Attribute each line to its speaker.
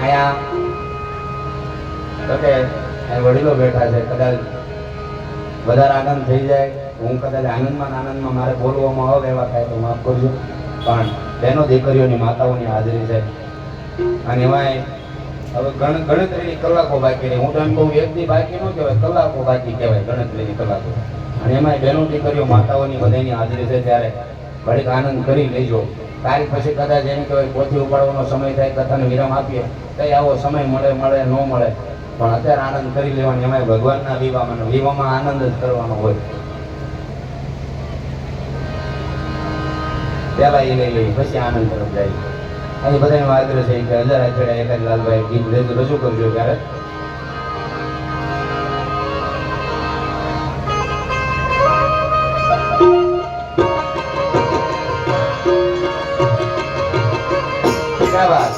Speaker 1: આયા તો કે વડીલો બેઠા છે, કદાચ વધારે આનંદ થઈ જાય, હું કદાચ આનંદમાં મારે બોલવામાં આવે એવા થાય તો માફ કરજો, પણ બહેનો દીકરીઓની માતાઓની હાજરી છે અને એમાંય હવે ગણતરીની કલાકો બાકી રહી. હું તો એમ કહું એક દી બાકી ન કહેવાય, કલાકો બાકી કહેવાય, ગણતરીની કલાકો. અને એમાંય બહેનો દીકરીઓ માતાઓની બધાની હાજરી છે, ત્યારે ઘડીક આનંદ કરી લેજો. કાલ પછી કદાચ એમ કહેવાય પોથી ઉપાડવાનો સમય થાય, કથાને વિરામ આપીએ તો આવો સમય મળે ન મળે, પણ અત્યારે આનંદ કરી લેવાની. એમાંય ભગવાનના વિવાહમાં આનંદ જ કરવાનો હોય. પહેલા એ લઈ લઈએ પછી આનંદ તરફ જાય. અહીં બધાનો આગ્રહ છે કે હજાર આચડે એકાદ લાલભાઈ ગીત રજૂ કરજો ત્યારે. क्या बात